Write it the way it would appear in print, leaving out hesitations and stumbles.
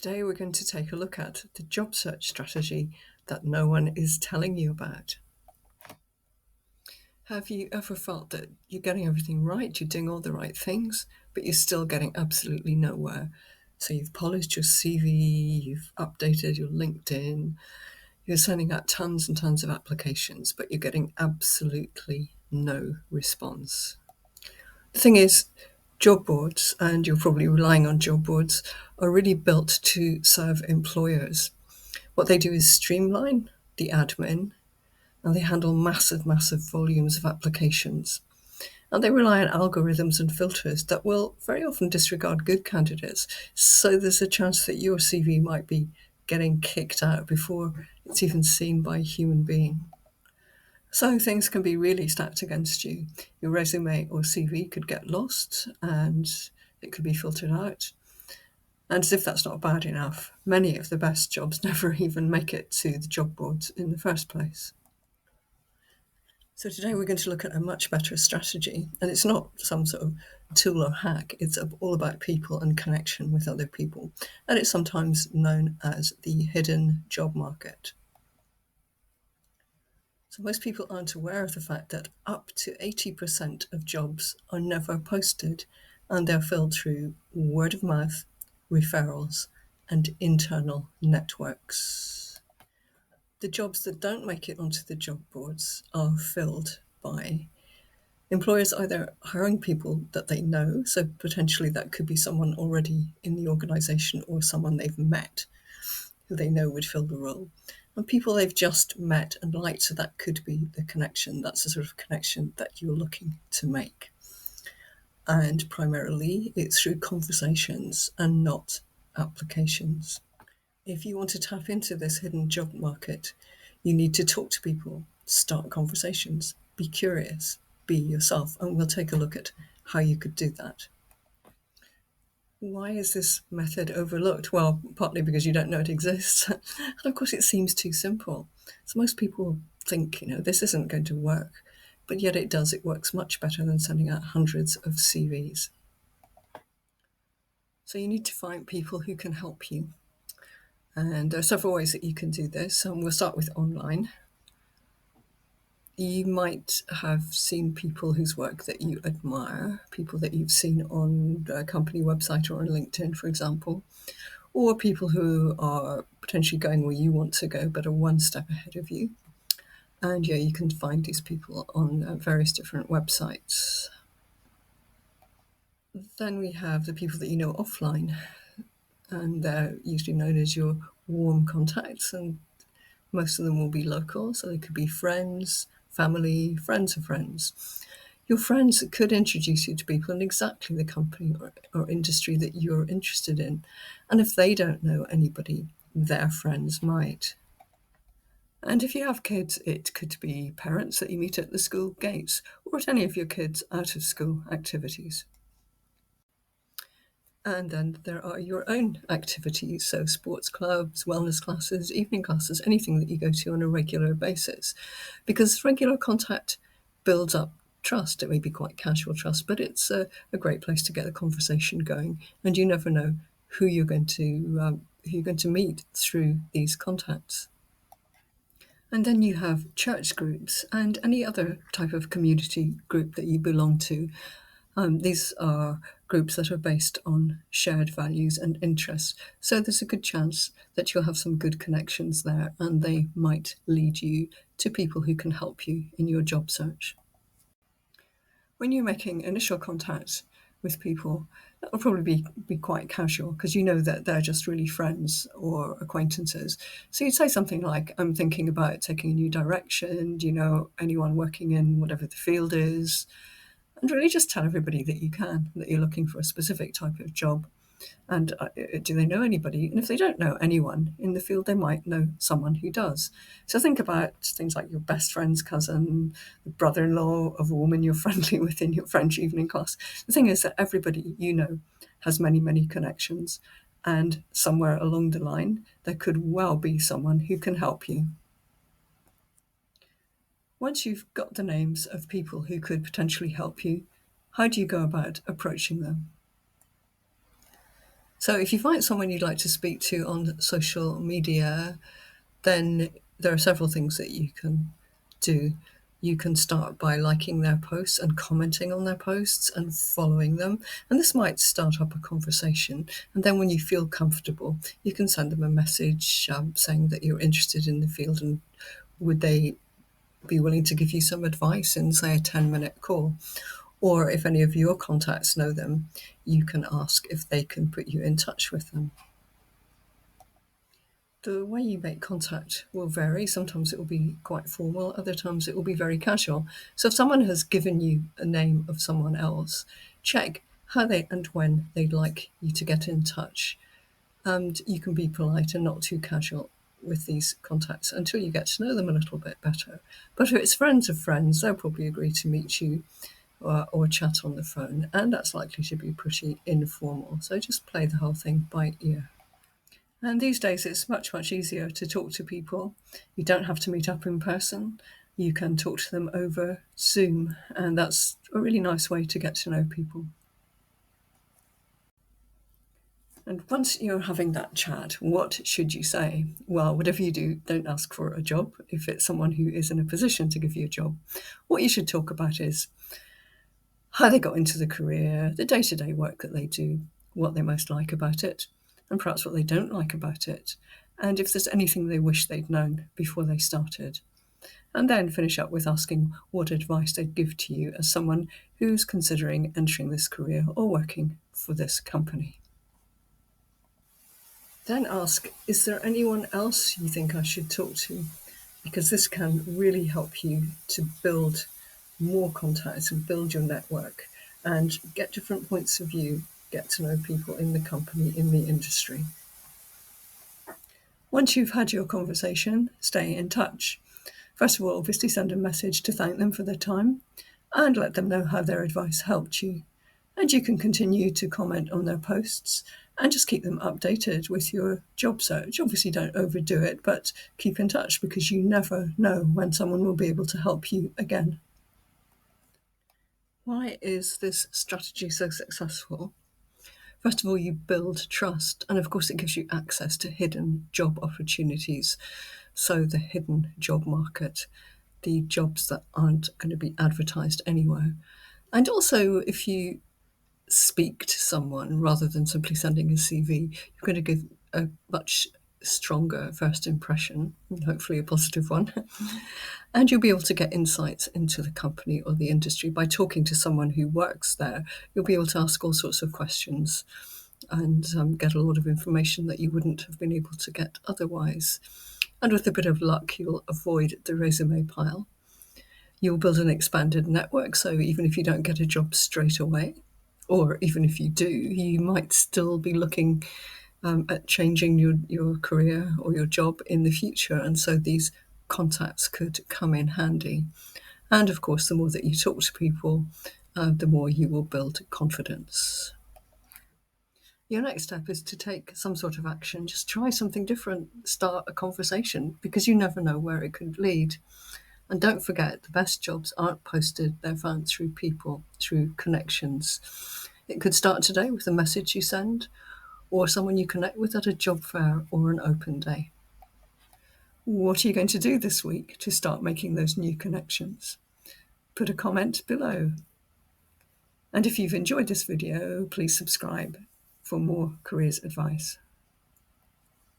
Today we're going to take a look at the job search strategy that no one is telling you about. Have you ever felt that you're getting everything right, you're doing all the right things, but you're still getting absolutely nowhere? So you've polished your CV, you've updated your LinkedIn, you're sending out tons and tons of applications, but you're getting absolutely no response. The thing is, job boards, and you're probably relying on job boards, are really built to serve employers. What they do is streamline the admin, and they handle massive, massive volumes of applications. And they rely on algorithms and filters that will very often disregard good candidates. So there's a chance that your CV might be getting kicked out before it's even seen by a human being. So things can be really stacked against you. Your resume or CV could get lost and it could be filtered out. And as if that's not bad enough, many of the best jobs never even make it to the job boards in the first place. So today we're going to look at a much better strategy, and it's not some sort of tool or hack. It's all about people and connection with other people, and it's sometimes known as the hidden job market. So most people aren't aware of the fact that up to 80% of jobs are never posted, and they're filled through word of mouth, referrals, and internal networks. The jobs that don't make it onto the job boards are filled by employers either hiring people that they know, so potentially that could be someone already in the organisation or someone they've met who they know would fill the role, and people they've just met and liked, so that could be the connection. That's the sort of connection that you're looking to make. And primarily it's through conversations and not applications. If you want to tap into this hidden job market, you need to talk to people, start conversations, be curious, be yourself, and we'll take a look at how you could do that. Why is this method overlooked? Well, partly because you don't know it exists, and of course it seems too simple. So most people think, this isn't going to work, but yet it does. It works much better than sending out hundreds of CVs. So you need to find people who can help you. And there are several ways that you can do this. We'll start with online. You might have seen people whose work that you admire, people that you've seen on a company website or on LinkedIn, for example, or people who are potentially going where you want to go but are one step ahead of you. And yeah, you can find these people on various different websites. Then we have the people that you know offline, and they're usually known as your warm contacts, and most of them will be local, so they could be friends, family, friends of friends. Your friends could introduce you to people in exactly the company or industry that you're interested in. And if they don't know anybody, their friends might. And if you have kids, it could be parents that you meet at the school gates or at any of your kids' out of school activities. And then there are your own activities, so sports clubs, wellness classes, evening classes, anything that you go to on a regular basis. Because regular contact builds up trust. It may be quite casual trust, but it's a great place to get a conversation going. And you never know who you're going to meet through these contacts. And then you have church groups and any other type of community group that you belong to. These are groups that are based on shared values and interests. So there's a good chance that you'll have some good connections there, and they might lead you to people who can help you in your job search. When you're making initial contact with people, that will probably be quite casual because you know that they're just really friends or acquaintances. So you'd say something like, I'm thinking about taking a new direction. Do you know anyone working in whatever the field is? And really just tell everybody that you can, that you're looking for a specific type of job. And do they know anybody? And if they don't know anyone in the field, they might know someone who does. So think about things like your best friend's cousin, the brother-in-law of a woman you're friendly with in your French evening class. The thing is that everybody you know has many, many connections. And somewhere along the line, there could well be someone who can help you. Once you've got the names of people who could potentially help you, how do you go about approaching them? So if you find someone you'd like to speak to on social media, then there are several things that you can do. You can start by liking their posts and commenting on their posts and following them. And this might start up a conversation. And then when you feel comfortable, you can send them a message saying that you're interested in the field and would they be willing to give you some advice in, say, a 10-minute call. Or if any of your contacts know them, you can ask if they can put you in touch with them. The way you make contact will vary. Sometimes it will be quite formal, other times it will be very casual. So if someone has given you a name of someone else, check how they and when they'd like you to get in touch. And you can be polite and not too casual with these contacts until you get to know them a little bit better. But if it's friends of friends, they'll probably agree to meet you or chat on the phone, and that's likely to be pretty informal. So just play the whole thing by ear. And these days, it's much, much easier to talk to people. You don't have to meet up in person. You can talk to them over Zoom, and that's a really nice way to get to know people. And once you're having that chat, what should you say? Well, whatever you do, don't ask for a job if it's someone who is in a position to give you a job. What you should talk about is how they got into the career, the day-to-day work that they do, what they most like about it, and perhaps what they don't like about it, and if there's anything they wish they'd known before they started. And then finish up with asking what advice they'd give to you as someone who's considering entering this career or working for this company. Then ask, is there anyone else you think I should talk to? Because this can really help you to build more contacts and build your network and get different points of view, get to know people in the company, in the industry. Once you've had your conversation, stay in touch. First of all, obviously send a message to thank them for their time and let them know how their advice helped you. And you can continue to comment on their posts and just keep them updated with your job search. Obviously, don't overdo it, but keep in touch because you never know when someone will be able to help you again. Why is this strategy so successful? First of all, you build trust, and of course, it gives you access to hidden job opportunities. So, the hidden job market, the jobs that aren't going to be advertised anywhere. And also, if you speak to someone rather than simply sending a CV, you're going to give a much stronger first impression, hopefully a positive one. And you'll be able to get insights into the company or the industry by talking to someone who works there. You'll be able to ask all sorts of questions and get a lot of information that you wouldn't have been able to get otherwise. And with a bit of luck, you'll avoid the resume pile. You'll build an expanded network, so even if you don't get a job straight away, or even if you do, you might still be looking at changing your career or your job in the future. And so these contacts could come in handy. And of course, the more that you talk to people, the more you will build confidence. Your next step is to take some sort of action. Just try something different, start a conversation, because you never know where it could lead. And don't forget, the best jobs aren't posted, they're found through people, through connections. It could start today with a message you send, or someone you connect with at a job fair or an open day. What are you going to do this week to start making those new connections? Put a comment below. And if you've enjoyed this video, please subscribe for more careers advice.